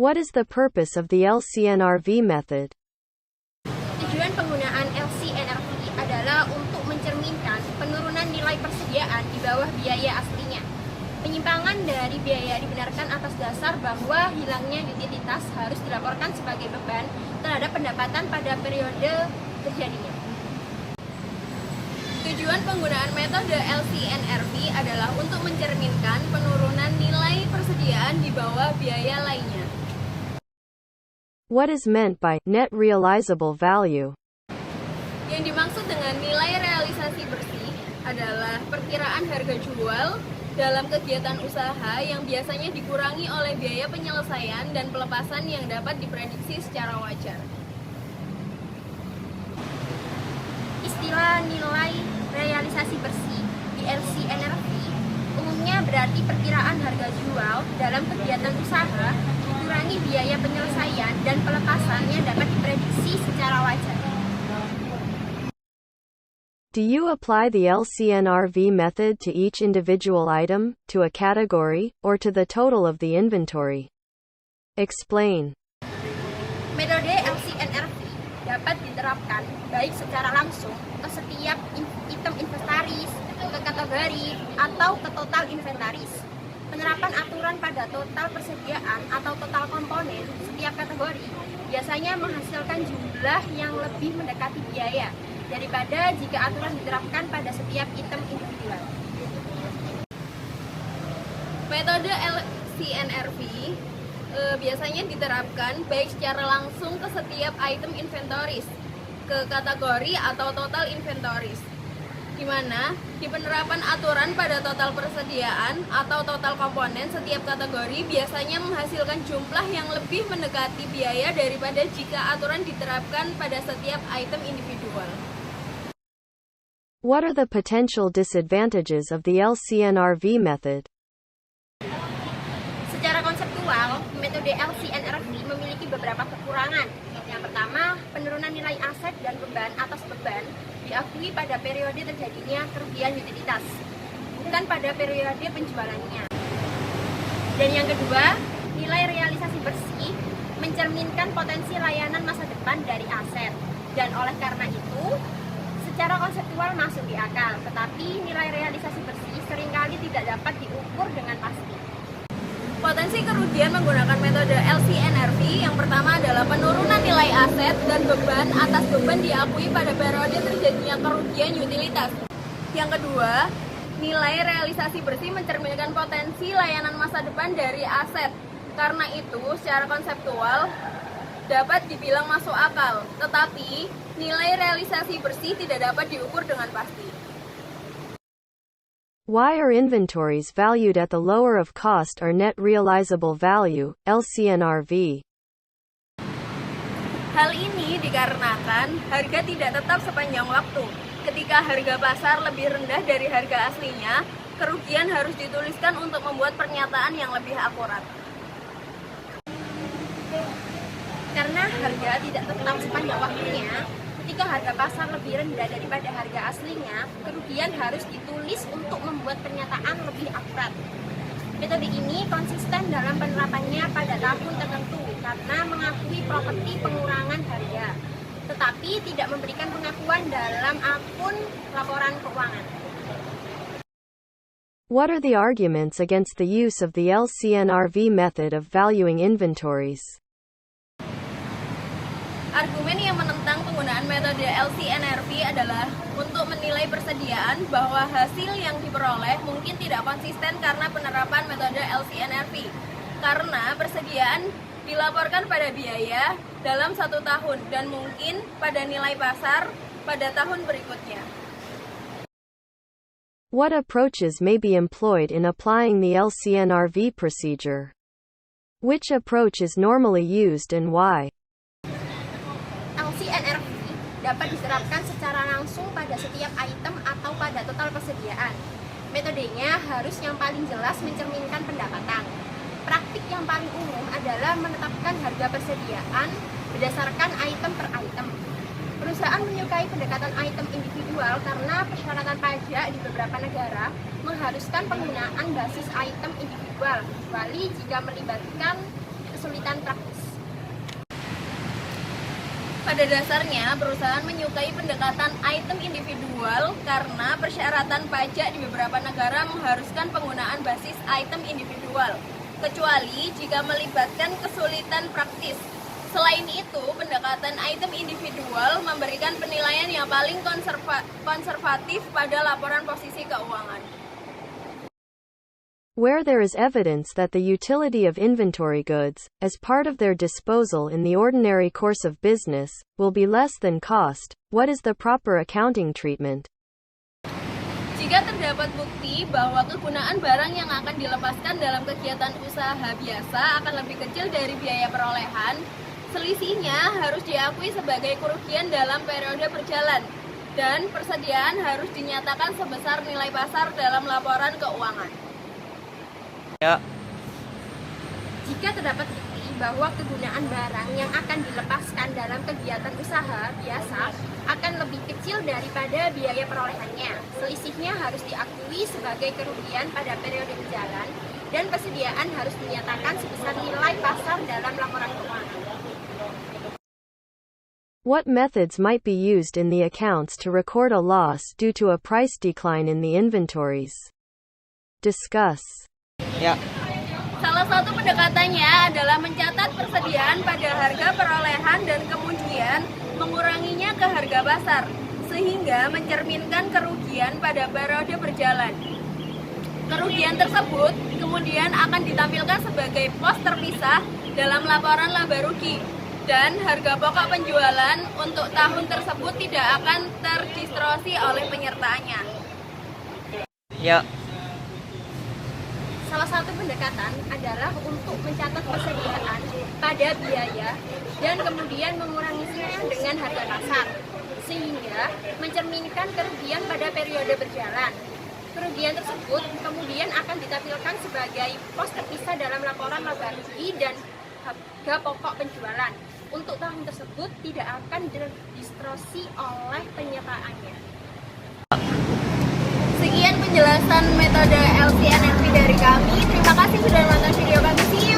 What is the purpose of the LCNRV method? Tujuan penggunaan LCNRV adalah untuk mencerminkan penurunan nilai persediaan di bawah biaya aslinya. Penyimpangan dari biaya dibenarkan atas dasar bahwa hilangnya utilitas harus dilaporkan sebagai beban terhadap pendapatan pada periode terjadinya. Tujuan penggunaan metode LCNRV adalah untuk mencerminkan penurunan nilai persediaan di bawah biaya lainnya. What is meant by net realizable value? Yang dimaksud dengan nilai realisasi bersih adalah perkiraan harga jual dalam kegiatan usaha yang biasanya dikurangi oleh biaya penyelesaian dan pelepasan yang dapat diprediksi secara wajar. Istilah nilai realisasi bersih di LCNRV umumnya berarti perkiraan harga jual dalam kegiatan usaha dikurangi biaya penyelesaian dan pelepasan yang dapat diprediksi secara wajar. Do you apply the LCNRV method to each individual item, to a category, or to the total of the inventory? Explain. Metode LCNRV dapat diterapkan baik secara langsung ke setiap item inventaris, ke kategori, atau ke total inventaris. Penerapan aturan pada total persediaan atau total komponen setiap kategori biasanya menghasilkan jumlah yang lebih mendekati biaya daripada jika aturan diterapkan pada setiap item individual. Metode LCNRV biasanya diterapkan baik secara langsung ke setiap item inventories, ke kategori atau total inventories, di mana di penerapan aturan pada total persediaan atau total komponen setiap kategori biasanya menghasilkan jumlah yang lebih mendekati biaya daripada jika aturan diterapkan pada setiap item individual. What are the potential disadvantages of the LCNRV method? Secara konseptual, metode LCNRV memiliki beberapa kekurangan. Yang pertama, penurunan nilai aset dan beban atas beban diakui pada periode terjadinya kerugian utilitas, bukan pada periode penjualannya. Dan yang kedua, nilai realisasi bersih mencerminkan potensi layanan masa depan dari aset. Dan oleh karena itu, secara konseptual masuk di akal, tetapi nilai realisasi bersih seringkali tidak dapat diukur dengan pasti. Potensi kerugian menggunakan metode LCNRV yang pertama adalah penurunan nilai aset dan beban atas beban diakui pada periode terjadinya kerugian utilitas. Yang kedua, nilai realisasi bersih mencerminkan potensi layanan masa depan dari aset. Karena itu, secara konseptual dapat dibilang masuk akal, tetapi nilai realisasi bersih tidak dapat diukur dengan pasti. Why are inventories valued at the lower of cost or net realizable value, LCNRV? Hal ini dikarenakan harga tidak tetap sepanjang waktu. Ketika harga pasar lebih rendah dari harga aslinya, kerugian harus dituliskan untuk membuat pernyataan yang lebih akurat. Karena harga tidak tetap sepanjang waktunya, ketika harga pasar lebih rendah daripada harga aslinya, kerugian harus ditulis untuk membuat pernyataan lebih akurat. Metode ini konsisten dalam penerapannya pada tahun tertentu karena mengakui properti pengurangan harga, tetapi tidak memberikan pengakuan dalam akun laporan keuangan. What are the arguments against the use of the LCNRV method of valuing inventories? Argumen yang menentang penggunaan metode LCNRV adalah untuk menilai persediaan bahwa hasil yang diperoleh mungkin tidak konsisten karena penerapan metode LCNRV. Karena persediaan dilaporkan pada biaya dalam 1 tahun dan mungkin pada nilai pasar pada tahun berikutnya. What approaches may be employed in applying the LCNRV procedure? Which approach is normally used and why? LCNRV dapat diterapkan secara langsung pada setiap item atau pada total persediaan. Metodenya harus yang paling jelas mencerminkan pendapatan. Praktik yang paling umum adalah menetapkan harga persediaan berdasarkan item per item. Perusahaan menyukai pendekatan item individual karena persyaratan pajak di beberapa negara mengharuskan penggunaan basis item individual, kecuali jika melibatkan kesulitan praktis. Pada dasarnya, perusahaan menyukai pendekatan item individual karena persyaratan pajak di beberapa negara mengharuskan penggunaan basis item individual, kecuali jika melibatkan kesulitan praktis. Selain itu, pendekatan item individual memberikan penilaian yang paling konservatif pada laporan posisi keuangan. Where there is evidence that the utility of inventory goods, as part of their disposal in the ordinary course of business, will be less than cost, what is the proper accounting treatment? Jika terdapat bukti bahwa kegunaan barang yang akan dilepaskan dalam kegiatan usaha biasa akan lebih kecil dari biaya perolehan, selisihnya harus diakui sebagai kerugian dalam periode berjalan, dan persediaan harus dinyatakan sebesar nilai pasar dalam laporan keuangan. Ya. Jika terdapat bukti bahwa kegunaan barang yang akan dilepaskan dalam kegiatan usaha biasa akan lebih kecil daripada biaya perolehannya, selisihnya harus diakui sebagai kerugian pada periode berjalan dan persediaan harus dinyatakan sebesar nilai pasar dalam laporan keuangan. What methods might be used in the accounts to record a loss due to a price decline in the inventories? Discuss. Ya. Salah satu pendekatannya adalah mencatat persediaan pada harga perolehan dan kemudian menguranginya ke harga pasar, sehingga mencerminkan kerugian pada periode berjalan. Kerugian tersebut kemudian akan ditampilkan sebagai pos terpisah dalam laporan laba rugi, dan harga pokok penjualan untuk tahun tersebut tidak akan terdistorsi oleh penyertaannya. Ya. Salah satu pendekatan adalah untuk mencatat persediaan pada biaya dan kemudian menguranginya dengan harga pasar, sehingga mencerminkan kerugian pada periode berjalan. Kerugian tersebut kemudian akan ditampilkan sebagai pos terpisah dalam laporan laba rugi dan harga pokok penjualan. Untuk tahun tersebut tidak akan terdistorsi oleh penyertaannya. Sekian penjelasan metode LCNRV dari kami. Terima kasih sudah nonton video kami.